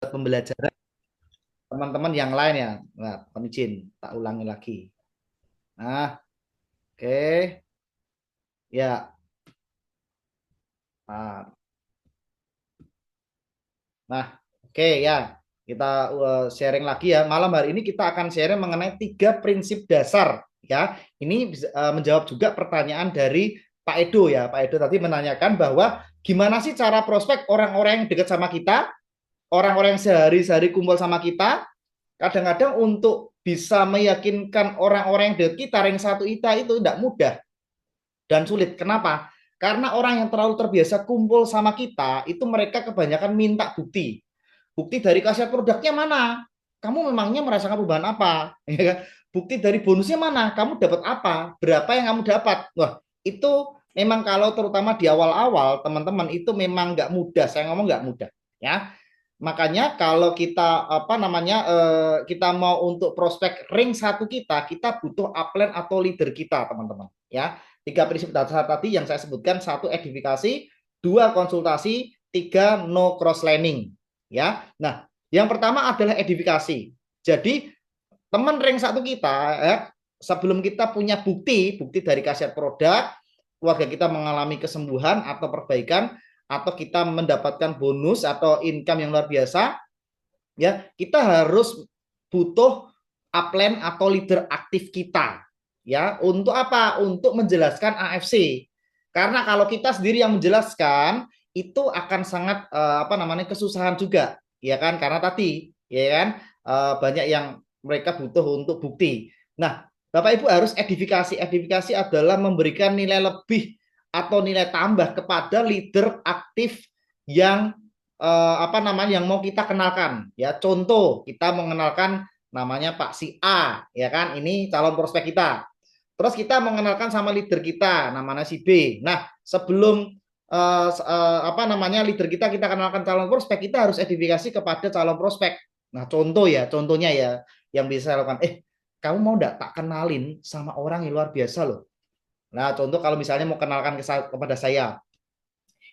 pembelajaran teman-teman yang lain ya. Nah, mohon izin, tak ulangi lagi. Nah, oke. Ya. Nah, nah, oke ya. Kita sharing lagi ya. Malam hari ini kita akan sharing mengenai 3 prinsip dasar ya. Ini menjawab juga pertanyaan dari Pak Edo ya. Pak Edo tadi menanyakan bahwa gimana sih cara prospek orang-orang yang dekat sama kita, orang-orang yang sehari-hari kumpul sama kita, kadang-kadang untuk bisa meyakinkan orang-orang yang dekat kita, rank satu kita itu tidak mudah dan sulit. Kenapa? Karena orang yang terlalu terbiasa kumpul sama kita, itu mereka kebanyakan minta bukti. Bukti dari khasiat produknya mana? Kamu memangnya merasakan perubahan apa? Ya kan? Bukti dari bonusnya mana? Kamu dapat apa? Berapa yang kamu dapat? Wah, itu memang kalau terutama di awal-awal, teman-teman, itu memang nggak mudah. Saya ngomong nggak mudah. Ya, makanya kalau kita kita mau untuk prospek ring satu kita butuh upline atau leader kita, teman-teman. Ya, 3 prinsip dasar tadi yang saya sebutkan: 1, edifikasi; 2, konsultasi; 3, no cross lining. Ya, nah, yang pertama adalah edifikasi. Jadi teman ring satu kita, ya, sebelum kita punya bukti dari khasiat produk, keluarga kita mengalami kesembuhan atau perbaikan, atau kita mendapatkan bonus atau income yang luar biasa, ya, kita harus butuh upline atau leader aktif kita, ya. Untuk apa? Untuk menjelaskan AFC. Karena kalau kita sendiri yang menjelaskan, itu akan sangat kesusahan juga, ya kan? Karena tadi, ya kan, banyak yang mereka butuh untuk bukti. Nah, Bapak Ibu harus edifikasi. Edifikasi adalah memberikan nilai lebih atau nilai tambah kepada leader aktif yang yang mau kita kenalkan, ya. Contoh, kita mengenalkan namanya Pak si A, ya kan, ini calon prospek kita. Terus kita mengenalkan sama leader kita namanya si B. Nah, sebelum leader kita kenalkan calon prospek, kita harus edifikasi kepada calon prospek. Nah, contohnya ya yang bisa saya lakukan, kamu mau enggak tak kenalin sama orang yang luar biasa loh. Nah, contoh kalau misalnya mau kenalkan kepada saya,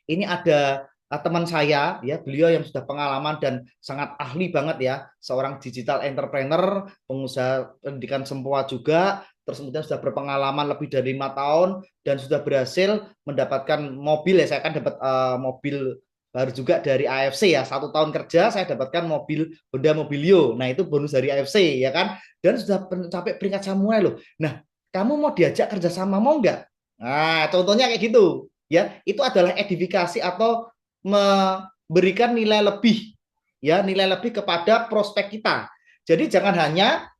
ini ada teman saya, ya, beliau yang sudah pengalaman dan sangat ahli banget, ya, seorang digital entrepreneur, pengusaha pendidikan sempoa juga, terus kemudian sudah berpengalaman lebih dari 5 tahun dan sudah berhasil mendapatkan mobil, ya. Saya kan dapat mobil baru juga dari AFC, ya. 1 tahun kerja saya dapatkan mobil Honda Mobilio. Nah, itu bonus dari AFC, ya kan, dan sudah mencapai peringkat samurai loh. Nah, kamu mau diajak kerjasama, mau nggak? Nah, contohnya kayak gitu, ya. Itu adalah edifikasi atau memberikan nilai lebih, ya, nilai lebih kepada prospek kita. Jadi jangan hanya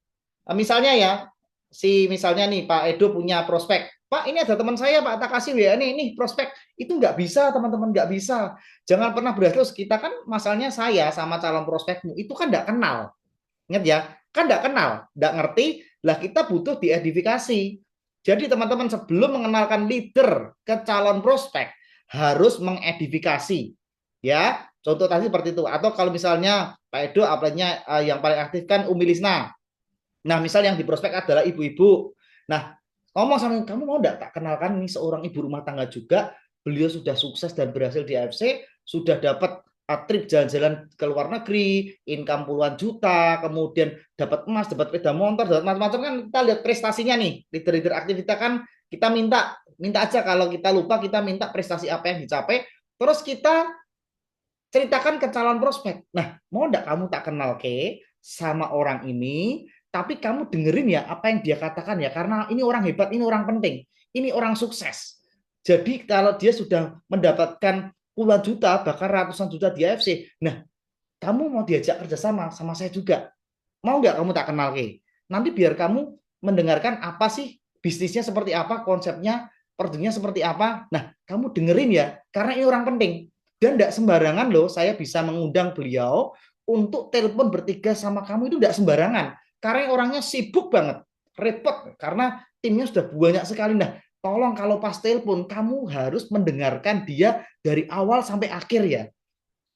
misalnya, ya, misalnya nih Pak Edo punya prospek, Pak, ini ada teman saya, Pak, tak kasih WA nih prospek. Itu nggak bisa, teman-teman, nggak bisa. Jangan pernah berhasil. Kita kan masalahnya, saya sama calon prospekmu itu kan nggak kenal. Ingat ya, kan nggak kenal, nggak ngerti, lah kita butuh diedifikasi. Jadi teman-teman, sebelum mengenalkan leader ke calon prospek, harus mengedifikasi, ya. Contoh tadi seperti itu. Atau kalau misalnya Pak Edo apalagi yang paling aktif kan Umi Lisna. Nah, misal yang di prospek adalah ibu-ibu. Nah, ngomong sama kamu, mau enggak tak kenalkan ini seorang ibu rumah tangga juga. Beliau sudah sukses dan berhasil di AFC, sudah dapat trip jalan-jalan ke luar negeri, income puluhan juta, kemudian dapat emas, dapat sepeda motor, dapat macam-macam. Kan kita lihat prestasinya nih, leader-leader aktif kita kan, kita minta minta aja, kalau kita lupa kita minta prestasi apa yang dicapai, terus kita ceritakan ke calon prospek. Nah, mau enggak kamu tak kenal ke sama orang ini, tapi kamu dengerin ya apa yang dia katakan, ya, karena ini orang hebat, ini orang penting, ini orang sukses. Jadi kalau dia sudah mendapatkan puluhan juta, bahkan ratusan juta di AFC, nah, kamu mau diajak kerjasama sama saya juga. Mau nggak kamu tak kenal ke? Nanti biar kamu mendengarkan apa sih bisnisnya, seperti apa konsepnya, produknya seperti apa. Nah, kamu dengerin ya, karena ini orang penting. Dan tidak sembarangan loh, saya bisa mengundang beliau untuk telepon bertiga sama kamu, itu tidak sembarangan. Karena orangnya sibuk banget, repot, karena timnya sudah banyak sekali. Nah, tolong kalau pas telepon, kamu harus mendengarkan dia dari awal sampai akhir, ya.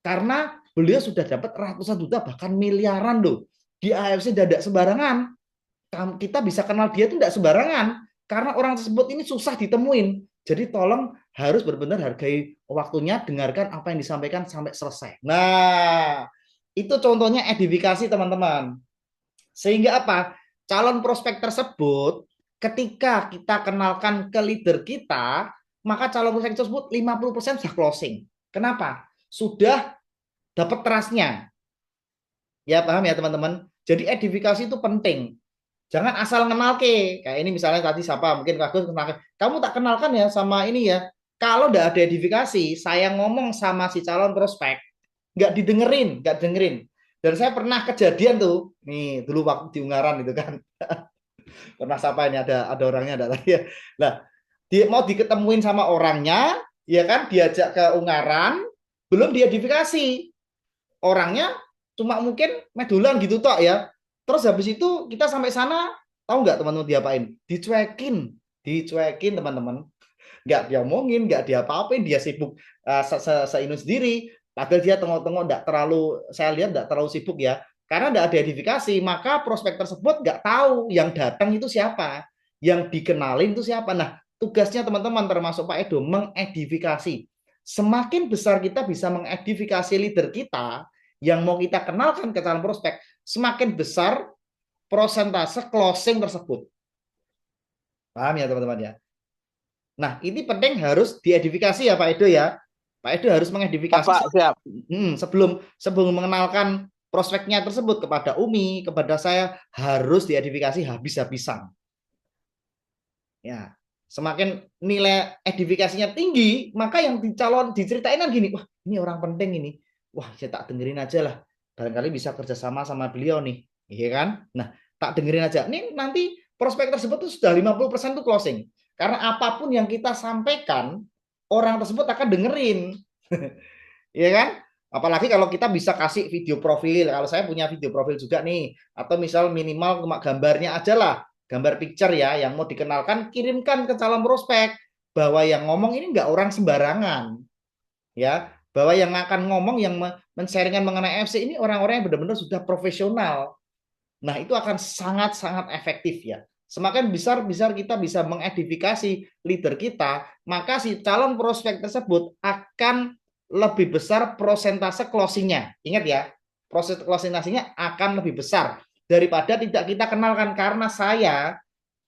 Karena beliau sudah dapat ratusan juta, bahkan miliaran loh. Di AFC tidak sembarangan. Kita bisa kenal dia itu tidak sembarangan. Karena orang tersebut ini susah ditemuin. Jadi tolong harus benar-benar hargai waktunya, dengarkan apa yang disampaikan sampai selesai. Nah, Itu contohnya edifikasi teman-teman. Sehingga apa? Calon prospek tersebut ketika kita kenalkan ke leader kita, maka calon prospek tersebut 50% sudah closing. Kenapa? Sudah dapat trust-nya. Ya paham ya teman-teman? Jadi edifikasi itu penting. Jangan asal kenal ke. Kayak ini misalnya tadi siapa? Mungkin Kak kenalkan. Kamu tak kenalkan ya sama ini ya. Kalau udah ada edifikasi, saya ngomong sama si calon prospek, nggak didengerin, nggak dengerin. Dan saya pernah kejadian tuh, nih dulu waktu di Ungaran itu kan, pernah siapa ini ada orangnya ada lagi ya. Nah, dia mau diketemuin sama orangnya, ya kan, diajak ke Ungaran, belum diedifikasi. Orangnya cuma mungkin medulan gitu tok ya. Terus habis itu kita sampai sana, tahu nggak teman-teman diapain? Dicuekin, dicuekin teman-teman. Nggak diomongin, nggak diapa-apain, dia sibuk se sendiri. Padahal dia tengok-tengok nggak terlalu, saya lihat nggak terlalu sibuk ya. Karena nggak ada edifikasi, maka prospek tersebut nggak tahu yang datang itu siapa, yang dikenalin itu siapa. Nah, tugasnya teman-teman termasuk Pak Edo mengedifikasi. Semakin besar kita bisa mengedifikasi leader kita yang mau kita kenalkan ke calon prospek, semakin besar prosentase closing tersebut. Paham ya teman-teman ya? Nah, ini penting harus diedifikasi ya Pak Edo ya. Pak Edo harus mengedifikasi Pak, siap. sebelum sebelum mengenalkan prospeknya tersebut kepada Umi, kepada saya harus diedifikasi habis-habisan. Ya, semakin nilai edifikasinya tinggi, maka yang dicalon diceritain kan gini, wah ini orang penting ini, wah saya tak dengerin aja lah, barangkali bisa kerjasama sama beliau nih, iya kan? Nah, tak dengerin aja. Ini nanti prospek tersebut tuh sudah 50% tuh closing, karena apapun yang kita sampaikan, orang tersebut akan dengerin, iya kan? Apalagi kalau kita bisa kasih video profil, kalau saya punya video profil juga nih, atau misal minimal cuma gambarnya aja lah, gambar picture ya, yang mau dikenalkan, kirimkan ke calon prospek, bahwa yang ngomong ini nggak orang sembarangan, ya, bahwa yang akan ngomong, yang men-sharingkan mengenai FC ini orang-orang yang benar-benar sudah profesional. Nah, itu akan sangat-sangat efektif ya. Semakin besar-besar kita bisa mengedifikasi leader kita, maka si calon prospek tersebut akan lebih besar prosentase closingnya. Ingat ya, proses closingnya akan lebih besar daripada tidak kita kenalkan, karena saya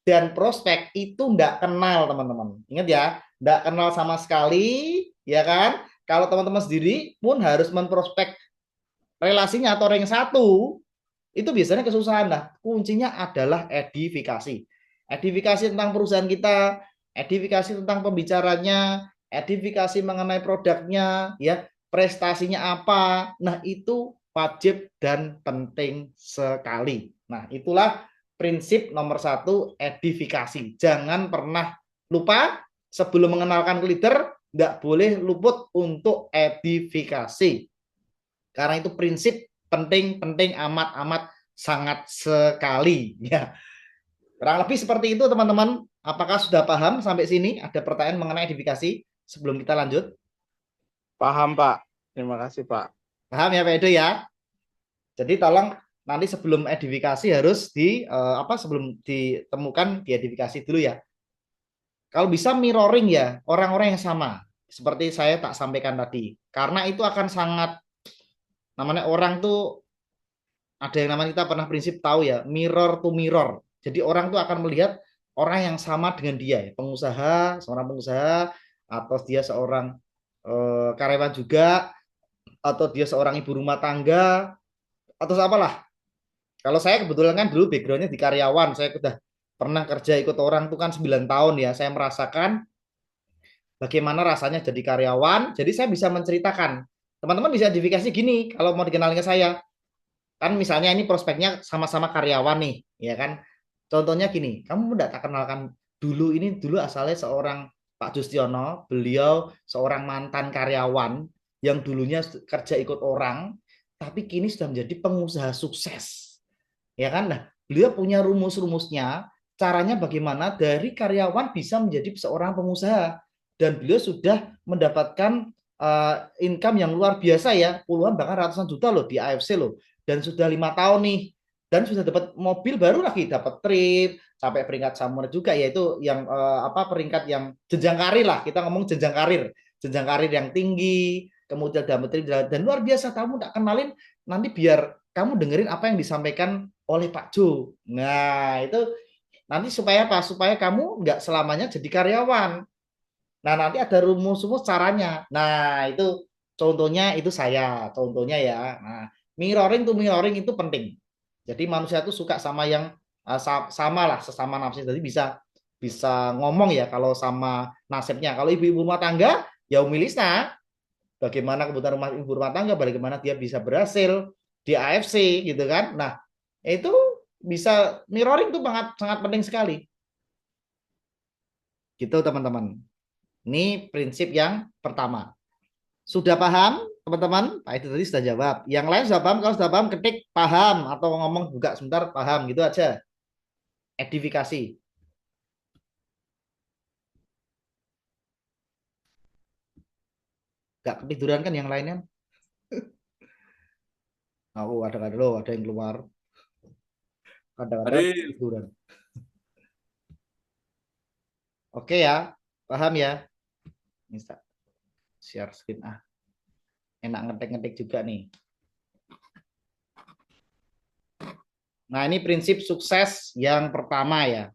dan prospek itu tidak kenal teman-teman. Ingat ya, tidak kenal sama sekali, ya kan? Kalau teman-teman sendiri pun harus memprospek relasinya atau ring satu, itu biasanya kesusahan. Nah, kuncinya adalah edifikasi. Edifikasi tentang perusahaan kita, edifikasi tentang pembicaranya, edifikasi mengenai produknya, ya, prestasinya apa. Nah, itu wajib dan penting sekali. Nah, itulah prinsip nomor satu, edifikasi. Jangan pernah lupa sebelum mengenalkan leader, nggak boleh luput untuk edifikasi. Karena itu prinsip penting amat sangat sekali ya. Kurang lebih seperti itu teman-teman. Apakah sudah paham sampai sini? Ada pertanyaan mengenai edifikasi sebelum kita lanjut? Paham, Pak. Terima kasih, Pak. Paham ya Pak Edo ya? Jadi tolong nanti sebelum edifikasi harus sebelum ditemukan diedifikasi dulu ya. Kalau bisa mirroring ya orang-orang yang sama seperti saya tak sampaikan tadi. Karena itu akan sangat, namanya orang tuh, ada yang namanya, kita pernah prinsip tahu ya, mirror to mirror. Jadi orang tuh akan melihat orang yang sama dengan dia, ya. Pengusaha, seorang pengusaha, atau dia seorang karyawan juga, atau dia seorang ibu rumah tangga, atau apalah. Kalau saya kebetulan kan dulu backgroundnya di karyawan, saya sudah pernah kerja ikut orang tuh kan 9 tahun ya, saya merasakan bagaimana rasanya jadi karyawan, jadi saya bisa menceritakan. Teman-teman bisa identifikasi gini, kalau mau dikenalin ke saya, kan misalnya ini prospeknya sama-sama karyawan nih, ya kan? Contohnya gini, kamu udah tak kenalkan dulu, ini dulu asalnya seorang Pak Justiono, beliau seorang mantan karyawan yang dulunya kerja ikut orang, tapi kini sudah menjadi pengusaha sukses, ya kan? Nah, beliau punya rumus-rumusnya, caranya bagaimana dari karyawan bisa menjadi seorang pengusaha, dan beliau sudah mendapatkan income yang luar biasa ya, puluhan bahkan ratusan juta loh di AFC loh, dan sudah 5 tahun nih, dan sudah dapat mobil baru lagi, dapat trip sampai peringkat samurai juga, yaitu yang peringkat yang jenjang karir lah, kita ngomong jenjang karir yang tinggi. kemudian materi dan luar biasa, kamu tak kenalin, nanti biar kamu dengerin apa yang disampaikan oleh Pak Jo. Nah, itu nanti supaya apa? Supaya kamu nggak selamanya jadi karyawan. Nah, nanti ada rumus-rumus caranya. Nah, itu contohnya itu saya, contohnya ya. Nah, mirroring to mirroring itu penting. Jadi manusia itu suka sama yang sama lah, sesama nafsu. Jadi bisa bisa ngomong ya kalau sama nasibnya. Kalau ibu-ibu rumah tangga, ya Umilisna, bagaimana kebutuhan rumah ibu rumah tangga, bagaimana dia bisa berhasil di AFC gitu kan. Nah, itu bisa mirroring itu sangat sangat penting sekali. Gitu teman-teman. Ini prinsip yang pertama. Sudah paham, teman-teman? Pak itu tadi sudah jawab. Yang lain sudah paham? Kalau sudah paham, ketik paham atau ngomong buka sebentar paham gitu aja. Edifikasi. Gak ketiduran kan yang lainnya? Oh, ada loh, ada yang keluar. Kadang-kadang Hari ketiduran. Oke ya, paham ya? Bisa share screen enak ngetik-ngetik juga nih. Nah, ini prinsip sukses yang pertama ya.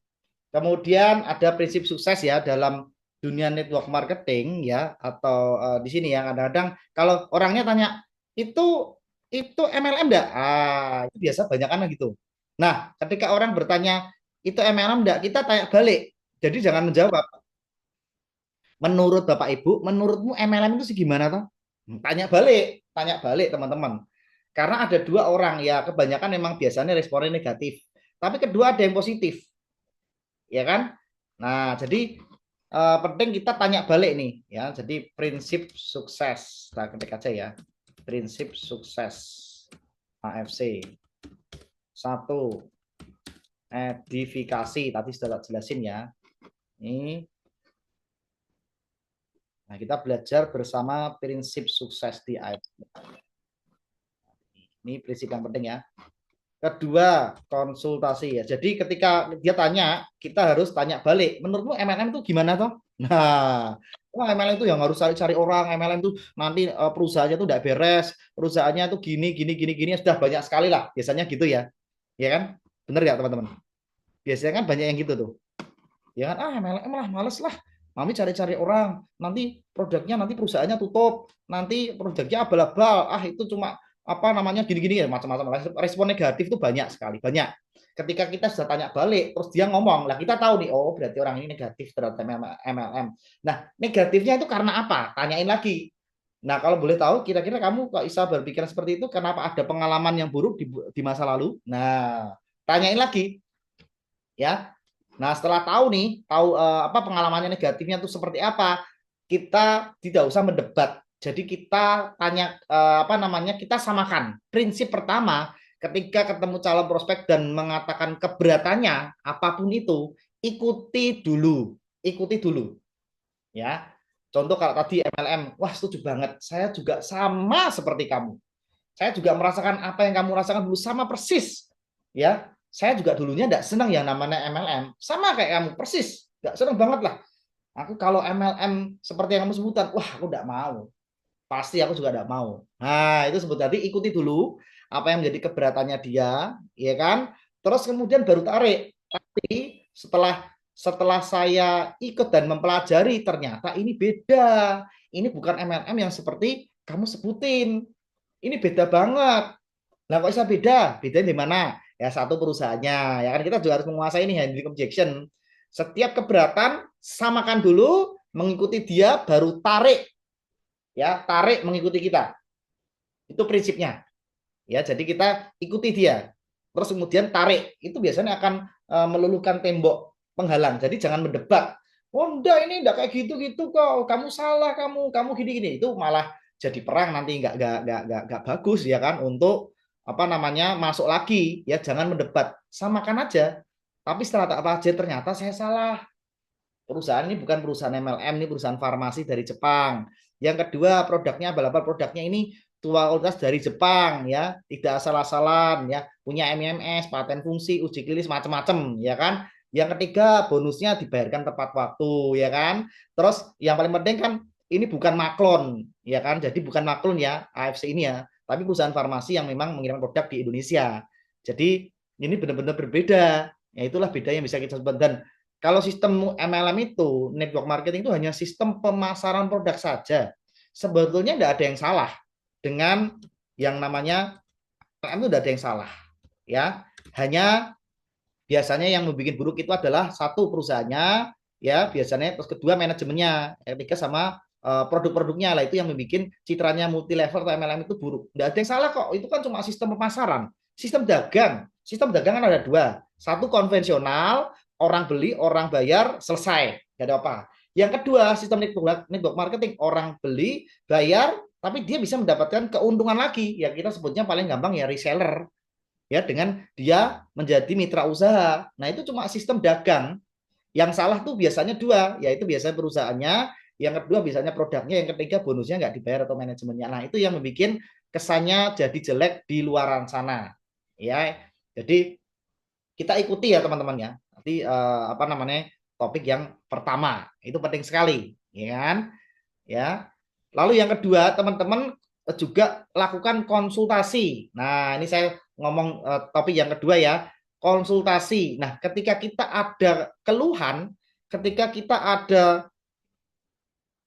Kemudian ada prinsip sukses ya dalam dunia network marketing ya, atau di sini ya kadang-kadang kalau orangnya tanya itu MLM enggak? Itu biasa banyak kan gitu. Nah, ketika orang bertanya itu MLM enggak, kita tanya balik. Jadi jangan menjawab. Menurut Bapak Ibu, menurutmu MLM itu sih gimana toh? Tanya balik teman-teman. Karena ada dua orang ya, kebanyakan memang biasanya responnya negatif. Tapi kedua ada yang positif, ya kan? Nah, jadi penting kita tanya balik nih, ya. Jadi prinsip sukses, kita ketik aja ya. Prinsip sukses AFC. Satu, edifikasi. Tadi sudah jelasin ya. Ini. Nah, kita belajar bersama prinsip sukses di AFC. Ini prinsip yang penting ya. Kedua, konsultasi ya. Jadi ketika dia tanya, kita harus tanya balik. Menurutmu MLM itu gimana toh? Nah, MLM itu yang harus cari-cari orang. MLM itu nanti perusahaannya itu tidak beres. Perusahaannya itu gini. Sudah banyak sekali lah. Biasanya gitu ya. Ya kan? Bener ya teman-teman? Biasanya kan banyak yang gitu tuh. Ya kan? MLM lah, males lah. Mami cari-cari orang. Nanti produknya, nanti perusahaannya tutup. Nanti produknya abal-abal. Itu cuma apa namanya gini-gini ya, macam-macam. Respon negatif itu banyak sekali, banyak. Ketika kita sudah tanya balik, terus dia ngomong, lah kita tahu nih, oh berarti orang ini negatif terhadap MLM. Nah, negatifnya itu karena apa? Tanyain lagi. Nah, kalau boleh tahu, kira-kira kamu kok bisa berpikiran seperti itu, kenapa ada pengalaman yang buruk di masa lalu? Nah, tanyain lagi, ya. Nah, setelah tahu nih, tahu apa pengalamannya negatifnya itu seperti apa, kita tidak usah mendebat. Jadi kita tanya apa namanya, kita samakan. Prinsip pertama, ketika ketemu calon prospek dan mengatakan keberatannya apapun itu, ikuti dulu, ya. Contoh kalau tadi MLM, wah setuju banget. Saya juga sama seperti kamu. Saya juga merasakan apa yang kamu rasakan dulu sama persis, ya. Saya juga dulunya tidak senang yang namanya MLM, sama kayak kamu persis, nggak senang banget lah. Aku kalau MLM seperti yang kamu sebutkan, wah aku tidak mau, pasti aku juga tidak mau. Nah itu sebut tadi, ikuti dulu apa yang menjadi keberatannya dia, ya kan. Terus kemudian baru tarik. Tapi setelah saya ikut dan mempelajari, ternyata ini beda. Ini bukan MLM yang seperti kamu sebutin. Ini beda banget. Nah, kok bisa beda? Beda di mana? Ya satu perusahaannya. Ya kan kita juga harus menguasai ini handling objection. Setiap keberatan samakan dulu, mengikuti dia baru tarik. Ya, tarik mengikuti kita. Itu prinsipnya. Ya, jadi kita ikuti dia. Terus kemudian tarik. Itu biasanya akan meluluhkan tembok penghalang. Jadi jangan mendebat. Oh, enggak ini enggak kayak gitu-gitu kok. Kamu salah, kamu gini-gini. Itu malah jadi perang nanti enggak bagus ya kan untuk apa namanya masuk lagi ya, jangan mendebat, samakan aja. Tapi setelah tak apa aja ternyata saya salah. Perusahaan ini bukan perusahaan MLM, ini perusahaan farmasi dari Jepang. Yang kedua, produknya abal-abal, produknya ini kualitas dari Jepang ya, tidak asal-asalan ya, punya MMS, paten fungsi, uji klinis macam-macam ya kan. Yang ketiga, bonusnya dibayarkan tepat waktu ya kan. Terus yang paling penting kan ini bukan maklon, ya kan? Jadi bukan maklon ya AFC ini ya, tapi perusahaan farmasi yang memang mengirim produk di Indonesia. Jadi ini benar-benar berbeda. Ya itulah beda yang bisa kita sebut. Dan kalau sistem MLM itu, network marketing itu hanya sistem pemasaran produk saja. Sebetulnya tidak ada yang salah dengan yang namanya MLM itu tidak ada yang salah. Ya, hanya biasanya yang membuat buruk itu adalah satu perusahaannya, ya biasanya, terus kedua manajemennya, ketiga sama produk-produknya lah, itu yang membuat citranya multi level atau MLM itu buruk. Tidak ada yang salah kok, itu kan cuma sistem pemasaran, sistem dagang kan ada dua, satu konvensional, orang beli orang bayar selesai, gak ada apa. Yang kedua sistem network marketing, orang beli bayar tapi dia bisa mendapatkan keuntungan lagi, ya kita sebutnya paling gampang ya reseller, ya dengan dia menjadi mitra usaha. Nah, itu cuma sistem dagang. Yang salah tuh biasanya dua, yaitu biasanya perusahaannya, yang kedua biasanya produknya, yang ketiga bonusnya nggak dibayar atau manajemennya. Nah, itu yang membuat kesannya jadi jelek di luaran sana. Ya, jadi kita ikuti ya teman-teman ya. Nanti apa namanya topik yang pertama itu penting sekali, ya kan? Ya. Lalu yang kedua, teman-teman juga lakukan konsultasi. Nah, ini saya ngomong topik yang kedua ya, konsultasi. Nah, ketika kita ada keluhan, ketika kita ada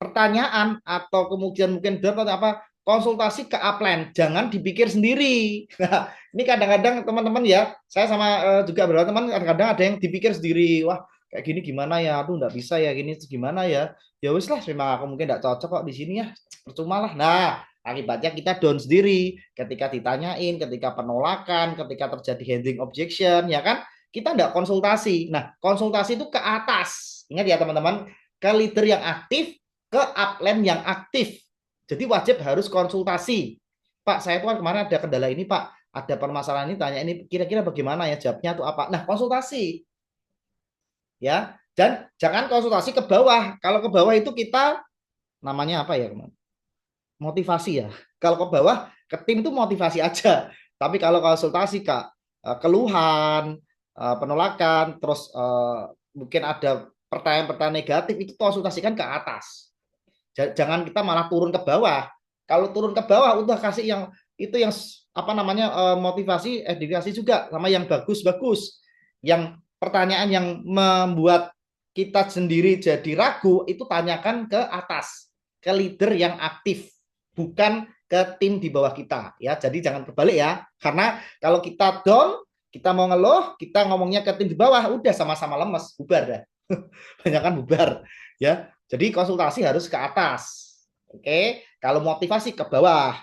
pertanyaan atau kemudian mungkin atau apa, konsultasi ke upline, jangan dipikir sendiri. Nah, ini kadang-kadang teman-teman ya, saya sama juga beberapa teman kadang-kadang ada yang dipikir sendiri, wah kayak gini gimana ya, aduh nggak bisa ya gini gimana ya, ya wis lah memang aku mungkin nggak cocok kok di sini ya, percuma lah. Nah, akibatnya kita down sendiri ketika ditanyain, ketika penolakan, ketika terjadi handling objection, ya kan, kita nggak konsultasi. Nah, konsultasi itu ke atas, ingat ya teman-teman, ke leader yang aktif, ke upline yang aktif. Jadi wajib harus konsultasi. Pak, saya tuh kan kemarin ada kendala ini, Pak. Ada permasalahan ini, tanya ini, kira-kira bagaimana ya jawabnya atau apa. Nah, konsultasi. Ya, dan jangan konsultasi ke bawah. Kalau ke bawah itu kita namanya apa ya? Motivasi ya. Kalau ke bawah, ke tim itu motivasi aja. Tapi kalau konsultasi ke keluhan, penolakan, terus mungkin ada pertanyaan-pertanyaan negatif, itu konsultasikan ke atas. Jangan kita malah turun ke bawah. Kalau turun ke bawah udah kasih yang itu yang apa namanya motivasi, edukasi juga sama yang bagus-bagus. Yang pertanyaan yang membuat kita sendiri jadi ragu itu tanyakan ke atas, ke leader yang aktif, bukan ke tim di bawah kita ya. Jadi jangan kebalik ya. Karena kalau kita down, kita mau ngeluh, kita ngomongnya ke tim di bawah, udah sama-sama lemes, bubar dah. Banyak kan bubar ya. Jadi konsultasi harus ke atas. Oke, kalau motivasi ke bawah.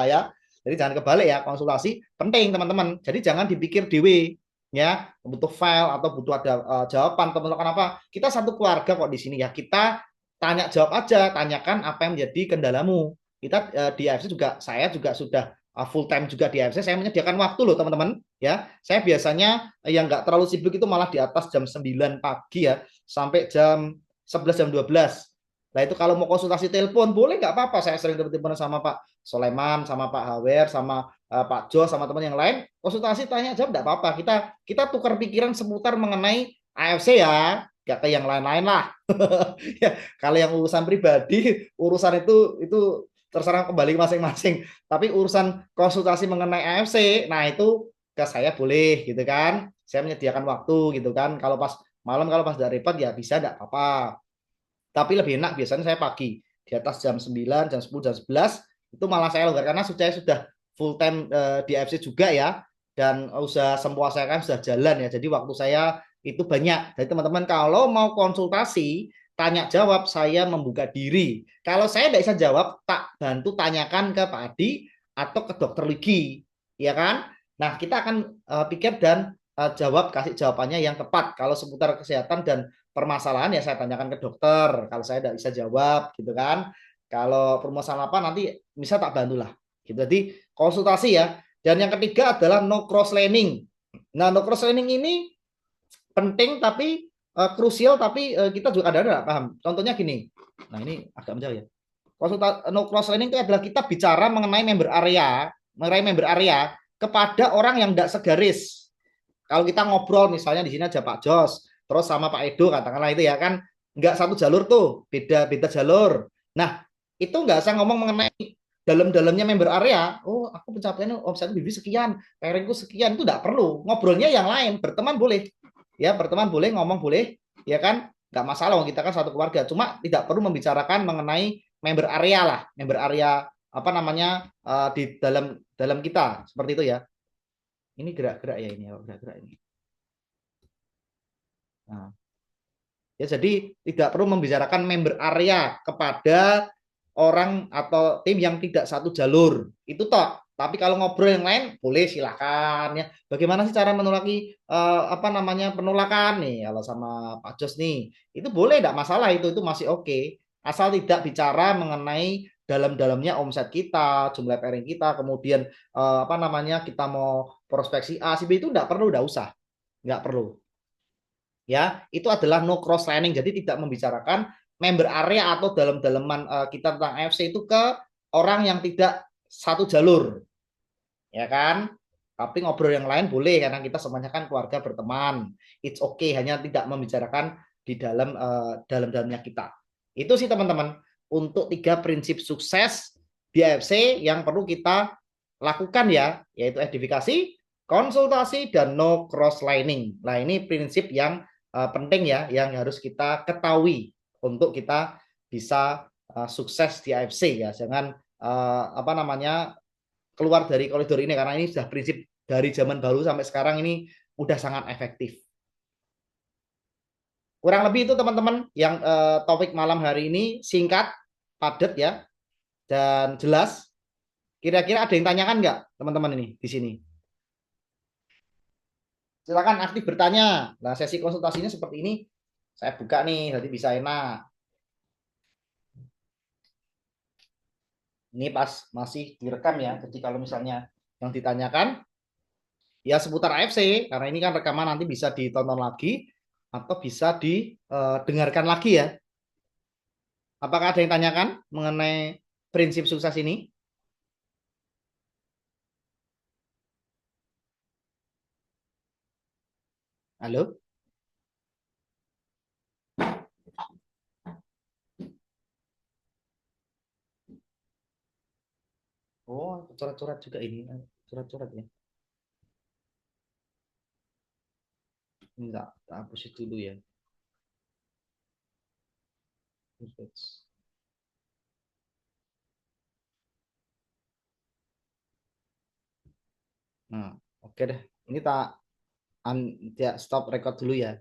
Ya. Jadi jangan kebalik ya, konsultasi penting teman-teman. Jadi jangan dipikir dewe ya, butuh file atau butuh ada jawaban atau apa. Kita satu keluarga kok di sini ya. Kita tanya jawab aja, tanyakan apa yang menjadi kendalamu. Kita di AFC juga, saya juga sudah full time juga di AFC, saya menyediakan waktu loh teman-teman ya. Saya biasanya yang nggak terlalu sibuk itu malah di atas jam 9 pagi ya, sampai jam 11 jam 12. Nah itu kalau mau konsultasi telepon boleh nggak apa-apa, saya sering telepon sama Pak Soleman, sama Pak Hawer, sama Pak Jo, sama teman yang lain, konsultasi tanya jawab nggak apa-apa, kita tukar pikiran seputar mengenai AFC ya, nggak ke yang lain-lain lah. Ya, kalau yang urusan pribadi, urusan itu terserah kembali masing-masing. Tapi urusan konsultasi mengenai AFC, nah itu ke saya boleh gitu kan. Saya menyediakan waktu gitu kan. Kalau pas malam, kalau pas dari repot ya bisa enggak apa-apa. Tapi lebih enak biasanya saya pagi di atas jam 9, jam 10, jam 11 itu malah saya longgar karena saya sudah full time di AFC juga ya, dan usaha semua saya kan sudah jalan ya. Jadi waktu saya itu banyak. Jadi teman-teman kalau mau konsultasi tanya jawab, saya membuka diri. Kalau saya tidak bisa jawab, tak bantu tanyakan ke Pak Adi atau ke Dokter Ligi, ya kan? Nah, kita akan pikir dan jawab, kasih jawabannya yang tepat. Kalau seputar kesehatan dan permasalahan ya saya tanyakan ke dokter. Kalau saya tidak bisa jawab, gitu kan? Kalau permasalahan apa nanti bisa tak bantulah. Gitu. Jadi konsultasi ya. Dan yang ketiga adalah no cross lining. Nah, no cross lining ini penting tapi krusial, tapi kita juga ada paham. Contohnya gini. Nah, ini agak menjauh ya. No cross lining itu adalah kita bicara mengenai member area kepada orang yang tidak segaris. Kalau kita ngobrol misalnya di sini aja Pak Jos, terus sama Pak Edo katakanlah itu ya kan, nggak satu jalur tuh, beda jalur. Nah, itu nggak usah ngomong mengenai dalam-dalamnya member area. Oh, aku pencapaian omset BB sekian, pairingku sekian. Itu nggak perlu. Ngobrolnya yang lain. Berteman boleh. Ya, berteman boleh, ngomong boleh. Ya kan? Nggak masalah. Kita kan satu keluarga. Cuma tidak perlu membicarakan mengenai member area lah. Member area apa namanya di dalam dalam kita. Seperti itu ya. Ini gerak-gerak ya ini. Gerak-gerak ini. Nah, ya, jadi tidak perlu membicarakan member area kepada orang atau tim yang tidak satu jalur. Itu toh. Tapi kalau ngobrol yang lain boleh silakan ya. Bagaimana sih cara menolaki apa namanya penolakan nih kalau sama Pak Jos nih. Itu boleh tidak masalah itu masih oke. Asal tidak bicara mengenai dalam-dalamnya omset kita, jumlah pairing kita, kemudian apa namanya kita mau prospeksi A, si B itu tidak perlu, tidak usah. Nggak perlu ya. Itu adalah no cross lining, jadi tidak membicarakan member area atau dalam-dalaman kita tentang AFC itu ke orang yang tidak satu jalur ya kan. Tapi ngobrol yang lain boleh karena kita semuanya kan keluarga berteman, it's okay, hanya tidak membicarakan di dalam dalam-dalamnya kita. Itu sih teman-teman untuk 3 prinsip sukses di AFC yang perlu kita lakukan ya, yaitu edifikasi, konsultasi, dan no cross lining. Nah, ini prinsip yang penting ya, yang harus kita ketahui untuk kita bisa sukses di AFC ya. Jangan apa namanya keluar dari koridor ini, karena ini sudah prinsip dari zaman baru sampai sekarang ini udah sangat efektif. Kurang lebih itu teman-teman yang topik malam hari ini singkat, padat ya, dan jelas. Kira-kira ada yang tanyakan nggak teman-teman ini di sini? Silakan aktif bertanya. Nah, sesi konsultasinya seperti ini. Saya buka nih, nanti bisa enak. Ini pas masih direkam ya. Jadi kalau misalnya yang ditanyakan ya seputar AFC, karena ini kan rekaman nanti bisa ditonton lagi atau bisa didengarkan lagi ya. Apakah ada yang tanyakan mengenai prinsip sukses ini? Halo? Oh, coret-coret juga ini. Coret-coret ya. Enggak, tak hapus itu dulu ya. Nah, oke deh. Ini tak ya, stop record dulu ya.